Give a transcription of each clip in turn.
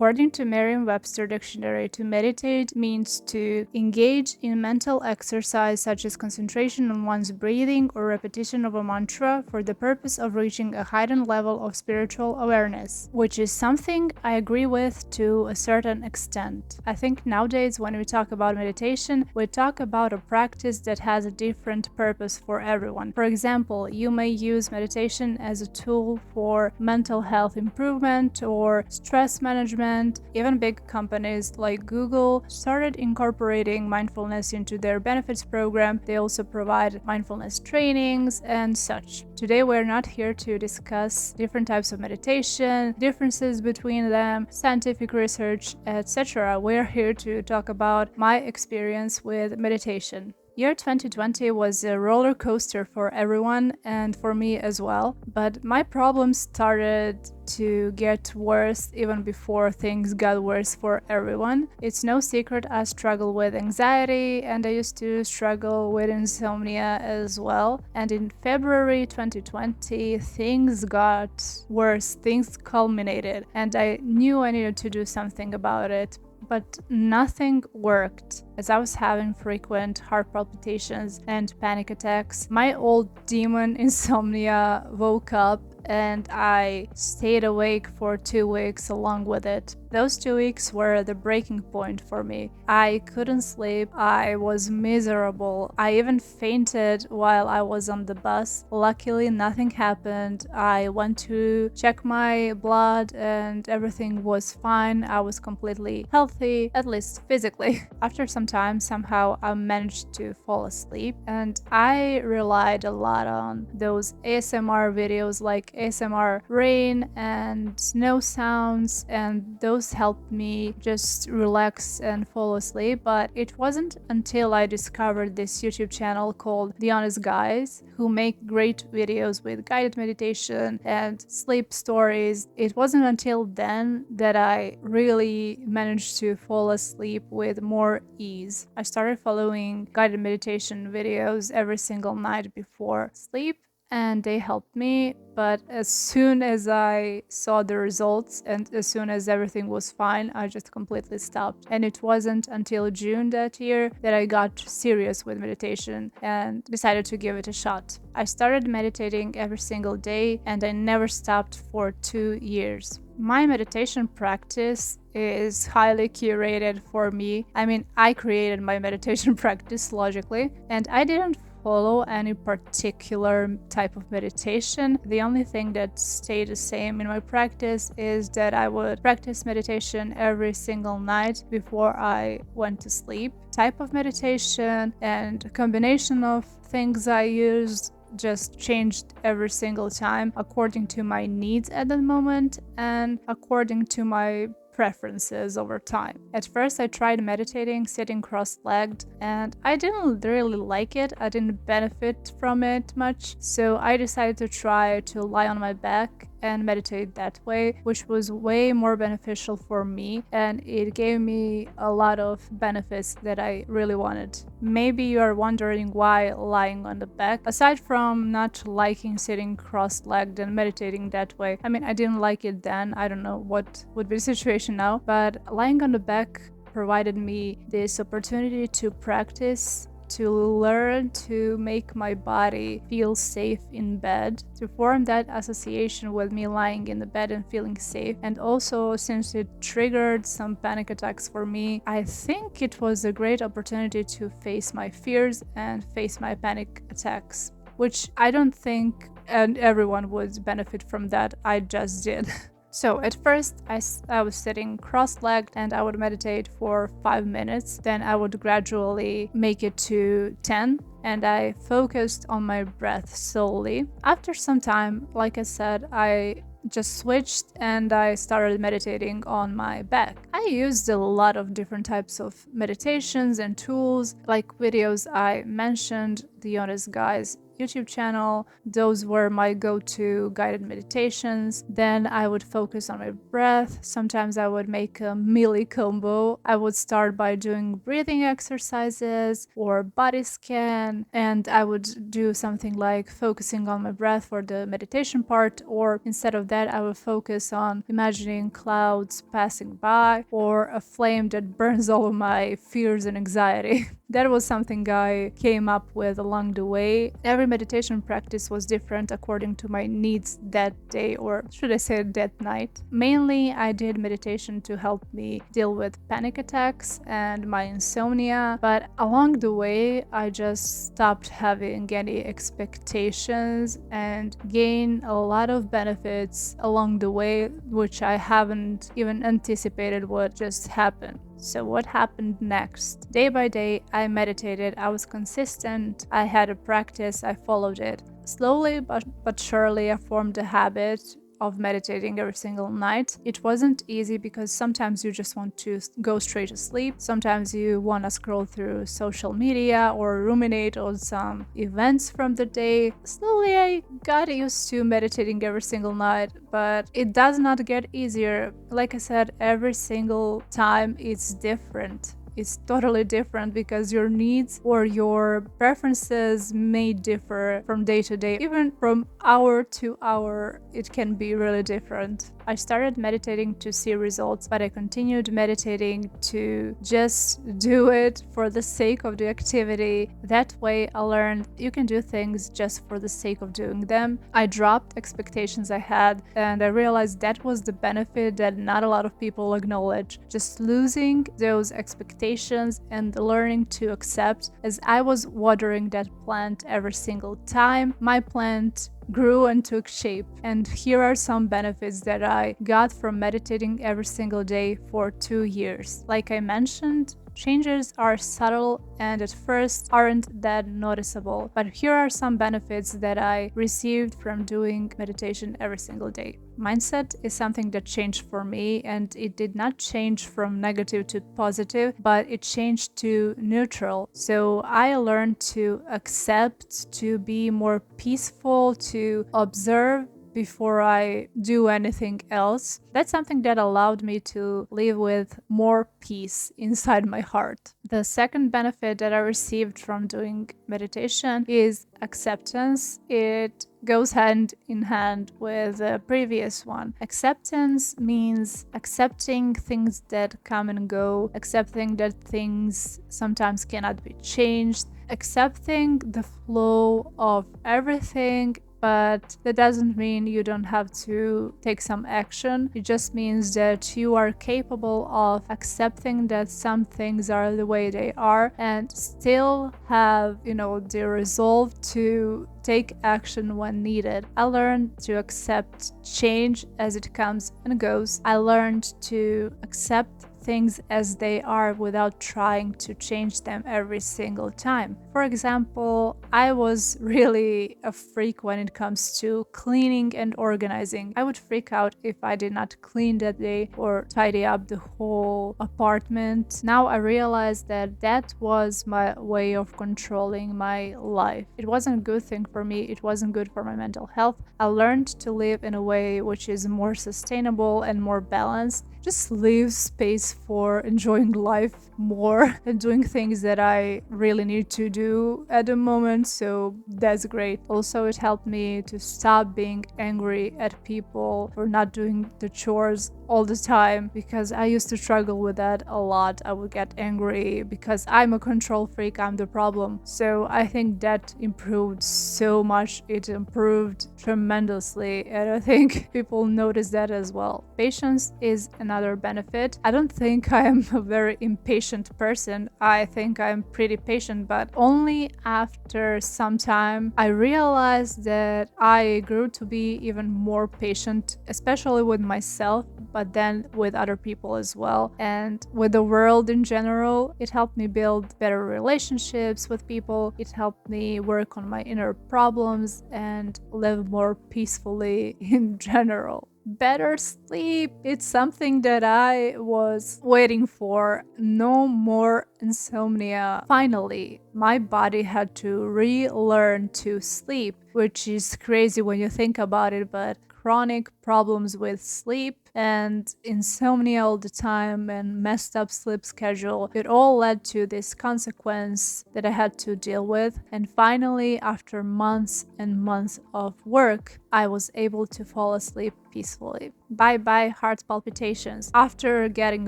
According to Merriam-Webster dictionary, to meditate means to engage in mental exercise such as concentration on one's breathing or repetition of a mantra for the purpose of reaching a heightened level of spiritual awareness, which is something I agree with to a certain extent. I think nowadays when we talk about meditation, we talk about a practice that has a different purpose for everyone. For example, you may use meditation as a tool for mental health improvement or stress management. Even big companies like Google started incorporating mindfulness into their benefits program. They also provide mindfulness trainings and such. Today we're not here to discuss different types of meditation, differences between them, scientific research, etc. We're here to talk about my experience with meditation. Year 2020 was a roller coaster for everyone and for me as well, but my problems started to get worse even before things got worse for everyone. It's no secret I struggle with anxiety and I used to struggle with insomnia as well. And in February 2020, things got worse, things culminated, and I knew I needed to do something about it. But nothing worked, as I was having frequent heart palpitations and panic attacks. My old demon insomnia woke up and I stayed awake for 2 weeks along with it. Those 2 weeks were the breaking point for me. I couldn't sleep, I was miserable, I even fainted while I was on the bus. Luckily, nothing happened. I went to check my blood and everything was fine. I was completely healthy, at least physically. After some time, somehow I managed to fall asleep, and I relied a lot on those ASMR videos like ASMR rain and snow sounds, and those helped me just relax and fall asleep. But it wasn't until I discovered this YouTube channel called The Honest Guys, who make great videos with guided meditation and sleep stories. It wasn't until then that I really managed to fall asleep with more ease. I started following guided meditation videos every single night before sleep, and they helped me. But as soon as I saw the results and as soon as everything was fine, I just completely stopped. And it wasn't until June that year that I got serious with meditation and decided to give it a shot. I started meditating every single day and I never stopped for 2 years. My meditation practice is highly curated for me. I mean, I created my meditation practice logically, and I didn't follow any particular type of meditation. The only thing that stayed the same in my practice is that I would practice meditation every single night before I went to sleep. Type of meditation and combination of things I used just changed every single time according to my needs at that moment and according to my preferences over time. At first, I tried meditating sitting cross-legged, and I didn't really like it. I didn't benefit from it much, so I decided to try to lie on my back and meditate that way, which was way more beneficial for me, and it gave me a lot of benefits that I really wanted. Maybe you are wondering why lying on the back. Aside from not liking sitting cross-legged and meditating that way, I mean, I didn't like it then. I don't know what would be the situation now, but lying on the back provided me this opportunity to practice, to learn to make my body feel safe in bed, to form that association with me lying in the bed and feeling safe. And also, since it triggered some panic attacks for me, I think it was a great opportunity to face my fears and face my panic attacks, which I don't think and everyone would benefit from that. I just did. So at first I was sitting cross-legged and I would meditate for 5 minutes. Then I would gradually make it to 10 and I focused on my breath solely. After some time, like I said, I just switched and I started meditating on my back. I used a lot of different types of meditations and tools, like videos I mentioned, The Honest Guys YouTube channel. Those were my go-to guided meditations. Then I would focus on my breath. Sometimes I would make a melee combo. I would start by doing breathing exercises or body scan, and I would do something like focusing on my breath for the meditation part, or instead of that, I would focus on imagining clouds passing by or a flame that burns all of my fears and anxiety. That was something I came up with along the way. Every meditation practice was different according to my needs that day, or should I say that night. Mainly, I did meditation to help me deal with panic attacks and my insomnia, but along the way, I just stopped having any expectations and gained a lot of benefits along the way, which I haven't even anticipated would just happen. So what happened next? Day by day, I meditated, I was consistent, I had a practice, I followed it. Slowly but surely, I formed a habit of meditating every single night. It wasn't easy because sometimes you just want to go straight to sleep. Sometimes you want to scroll through social media or ruminate on some events from the day. Slowly I got used to meditating every single night, but it does not get easier. Like I said, every single time it's different. It's totally different because your needs or your preferences may differ from day to day. Even from hour to hour, it can be really different. I started meditating to see results, but I continued meditating to just do it for the sake of the activity. That way, I learned you can do things just for the sake of doing them. I dropped expectations I had, and I realized that was the benefit that not a lot of people acknowledge. Just losing those expectations and learning to accept. As I was watering that plant every single time, my plant grew and took shape. And here are some benefits that I got from meditating every single day for 2 years. Like I mentioned, changes are subtle and at first aren't that noticeable, but here are some benefits that I received from doing meditation every single day. Mindset is something that changed for me, and it did not change from negative to positive, but it changed to neutral. So I learned to accept, to be more peaceful, to observe before I do anything else. That's something that allowed me to live with more peace inside my heart. The second benefit that I received from doing meditation is acceptance. It goes hand in hand with the previous one. Acceptance means accepting things that come and go, accepting that things sometimes cannot be changed, accepting the flow of everything. But that doesn't mean you don't have to take some action. It just means that you are capable of accepting that some things are the way they are and still have, the resolve to take action when needed. I learned to accept change as it comes and goes. I learned to accept things as they are without trying to change them every single time. For example, I was really a freak when it comes to cleaning and organizing. I would freak out if I did not clean that day or tidy up the whole apartment. Now I realize that that was my way of controlling my life. It wasn't a good thing for me. It wasn't good for my mental health. I learned to live in a way which is more sustainable and more balanced. Just leave space for enjoying life more and doing things that I really need to do at the moment, so that's great. Also, it helped me to stop being angry at people for not doing the chores all the time, because I used to struggle with that a lot. I would get angry because I'm a control freak, I'm the problem. So I think that improved so much. It improved tremendously, and I think people notice that as well. Patience is another benefit. I don't think I am a very impatient person. I think I'm pretty patient, but only after some time I realized that I grew to be even more patient, especially with myself, but then with other people as well, and with the world in general. It helped me build better relationships with people. It helped me work on my inner problems and live more peacefully in general. Better sleep. It's something that I was waiting for. No more insomnia. Finally, my body had to relearn to sleep, which is crazy when you think about it, but chronic problems with sleep and insomnia all the time and messed up sleep schedule, it all led to this consequence that I had to deal with. And finally, after months and months of work, I was able to fall asleep peacefully. Bye bye heart palpitations. After getting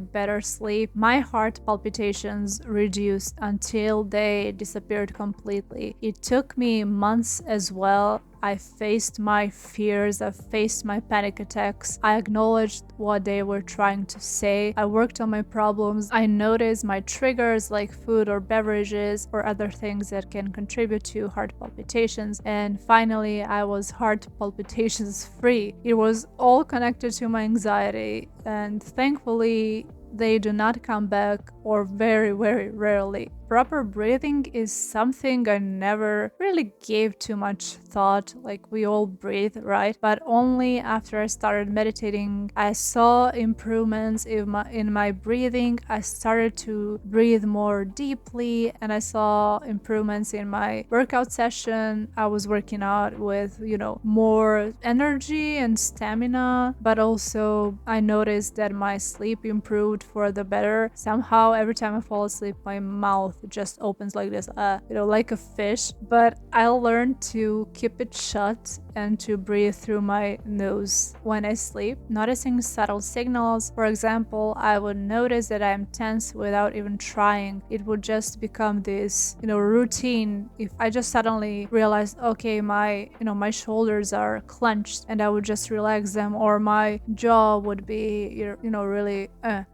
better sleep, my heart palpitations reduced until they disappeared completely. It took me months as well. I faced my fears, I faced my panic attacks, I acknowledged what they were trying to say, I worked on my problems, I noticed my triggers like food or beverages or other things that can contribute to heart palpitations, and finally I was heart palpitations free. It was all connected to my anxiety, and thankfully they do not come back, or very, very rarely. Proper breathing is something I never really gave too much thought. Like, we all breathe, right? But only after I started meditating, I saw improvements in my breathing. I started to breathe more deeply, and I saw improvements in my workout session. I was working out with, more energy and stamina, but also I noticed that my sleep improved for the better. Somehow, every time I fall asleep, my mouth just opens like this, like a fish. But I learned to keep it shut and to breathe through my nose when I sleep, noticing subtle signals. For example, I would notice that I'm tense without even trying. It would just become this, routine. If I just suddenly realized, okay, my shoulders are clenched, and I would just relax them, or my jaw would be, really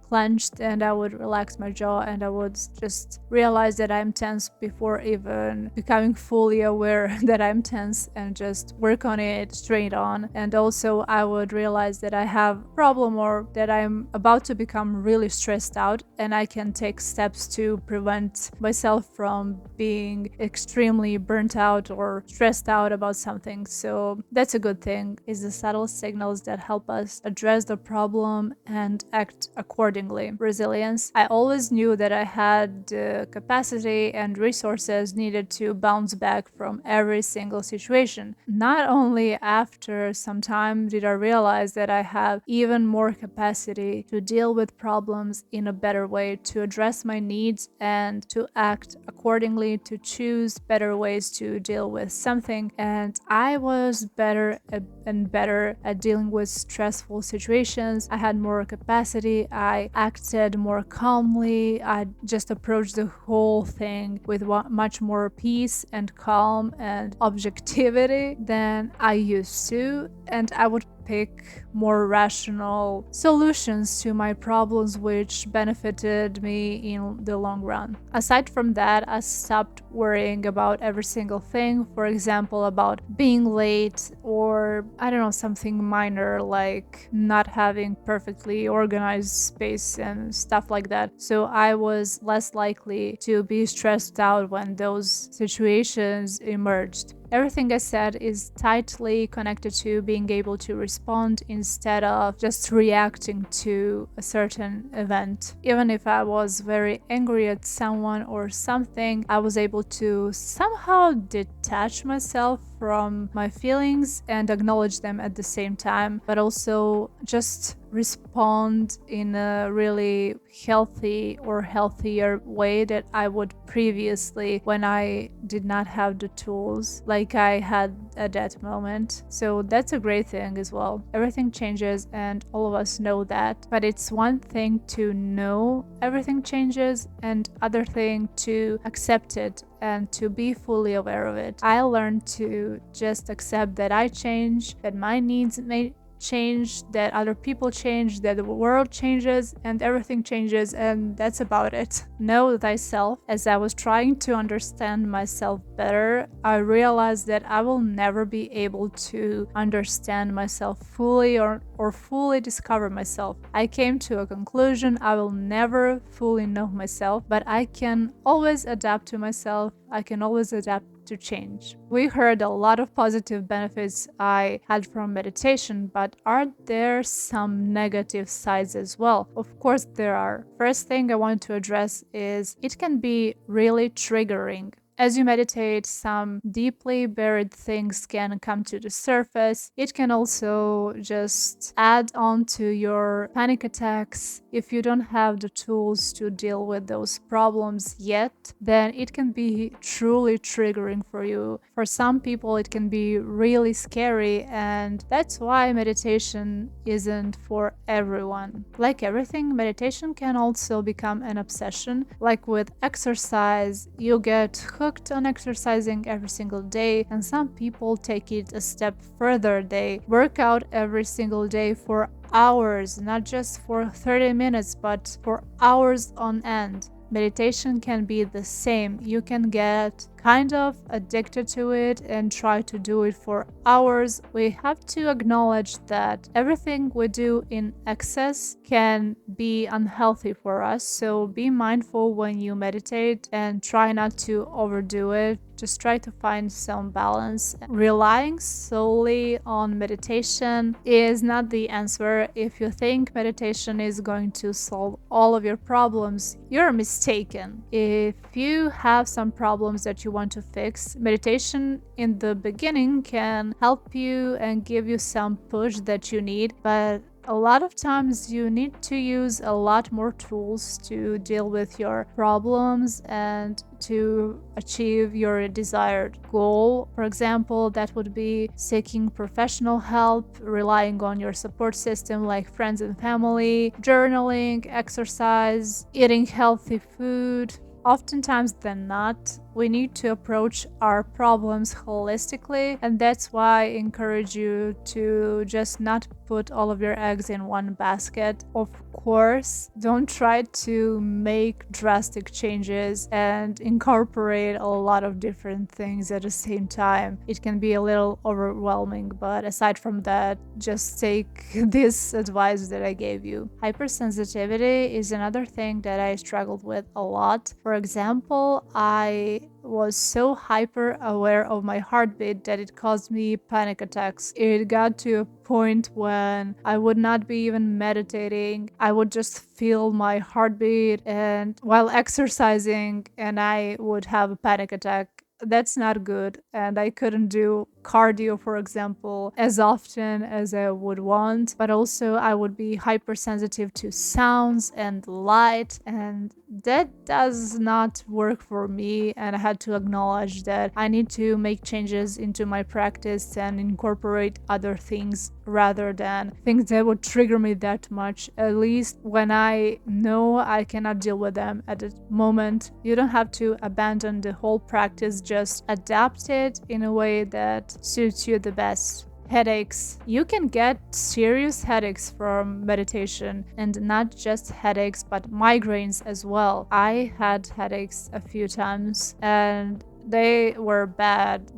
clenched, and I would relax my jaw, and I would just realize that I'm tense before even becoming fully aware that I'm tense, and just work on it straight on. And also I would realize that I have a problem, or that I'm about to become really stressed out, and I can take steps to prevent myself from being extremely burnt out or stressed out about something. So that's a good thing, is the subtle signals that help us address the problem and act accordingly. Resilience. I always knew that I had the capacity and resources needed to bounce back from every single situation. Not only after some time did I realize that I have even more capacity to deal with problems in a better way, to address my needs and to act accordingly, to choose better ways to deal with something. And I was better and better at dealing with stressful situations. I had more capacity. I acted more calmly. I just approached the whole thing with much more peace and calm and objectivity than I used to. And I would pick more rational solutions to my problems, which benefited me in the long run. Aside from that, I stopped worrying about every single thing. For example, about being late, or something minor like not having perfectly organized space and stuff like that. So I was less likely to be stressed out when those situations emerged. Everything I said is tightly connected to being able to respond instead of just reacting to a certain event. Even if I was very angry at someone or something, I was able to somehow detach myself from my feelings and acknowledge them at the same time, but also just respond in a really healthy or healthier way that I would previously, when I did not have the tools like I had at that moment. So that's a great thing as well. Everything changes, and all of us know that, but it's one thing to know everything changes and other thing to accept it and to be fully aware of it. I learned to just accept that I change, that my needs may change, that other people change, that the world changes, and everything changes, and that's about it. Know thyself. As I was trying to understand myself better, I realized that I will never be able to understand myself fully, or or fully discover myself. I came to a conclusion: I will never fully know myself, but I can always adapt to myself. I can always adapt to change. We heard a lot of positive benefits I had from meditation, but are there some negative sides as well? Of course there are. First thing I want to address is it can be really triggering. As you meditate, some deeply buried things can come to the surface. It can also just add on to your panic attacks. If you don't have the tools to deal with those problems yet, then it can be truly triggering for you. For some people, it can be really scary, and that's why meditation isn't for everyone. Like everything, meditation can also become an obsession. Like with exercise, you get hooked on exercising every single day, and some people take it a step further. They work out every single day for hours, not just for 30 minutes, but for hours on end. Meditation can be the same. You can get kind of addicted to it and try to do it for hours. We have to acknowledge that everything we do in excess can be unhealthy for us. So be mindful when you meditate and try not to overdo it. Just try to find some balance. Relying solely on meditation is not the answer. If you think meditation is going to solve all of your problems, you're mistaken. If you have some problems that you want to fix, meditation in the beginning can help you and give you some push that you need, but a lot of times you need to use a lot more tools to deal with your problems and to achieve your desired goal. For example, that would be seeking professional help, relying on your support system like friends and family, journaling, exercise, eating healthy food. Oftentimes than not, we need to approach our problems holistically, and that's why I encourage you to just not put all of your eggs in one basket. Of course, don't try to make drastic changes and incorporate a lot of different things at the same time. It can be a little overwhelming, but aside from that, just take this advice that I gave you. Hypersensitivity is another thing that I struggled with a lot. For example, I was so hyper aware of my heartbeat that it caused me panic attacks. It got to a point when I would not be even meditating. I would just feel my heartbeat and while exercising, and I would have a panic attack. That's not good, and I couldn't do cardio, for example, as often as I would want, but also I would be hypersensitive to sounds and light, and that does not work for me, and I had to acknowledge that I need to make changes into my practice and incorporate other things rather than things that would trigger me that much, at least when I know I cannot deal with them at the moment. You don't have to abandon the whole practice, just adapt it in a way that suits you the best. Headaches. You can get serious headaches from meditation, and not just headaches, but migraines as well. I had headaches a few times, and they were bad,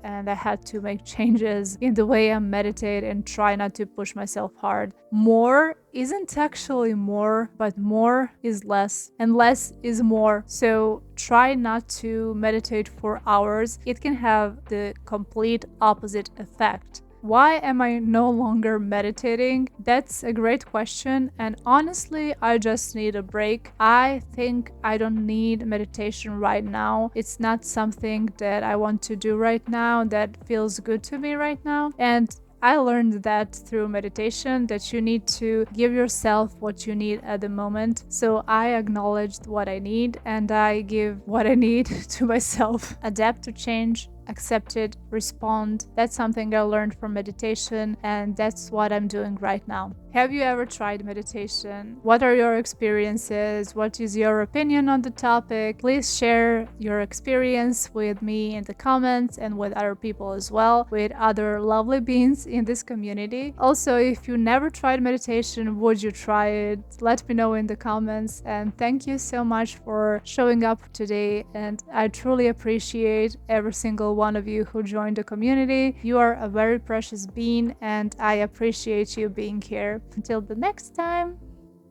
and I had to make changes in the way I meditate and try not to push myself hard. More isn't actually more, but more is less, and less is more. So try not to meditate for hours. It can have the complete opposite effect. Why am I no longer meditating? That's a great question, and honestly, I just need a break. I think I don't need meditation right now. It's not something that I want to do right now, that feels good to me right now, and I learned that through meditation, that you need to give yourself what you need at the moment. So I acknowledged what I need, and I give what I need to myself. Adapt to change, accept it, respond. That's something I learned from meditation, and that's what I'm doing right now. Have you ever tried meditation? What are your experiences? What is your opinion on the topic? Please share your experience with me in the comments and with other people as well, with other lovely beings in this community. Also, if you never tried meditation, would you try it? Let me know in the comments. And thank you so much for showing up today. And I truly appreciate every single one of you who joined the community. You are a very precious being, and I appreciate you being here. Until the next time,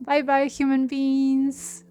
bye bye, human beings.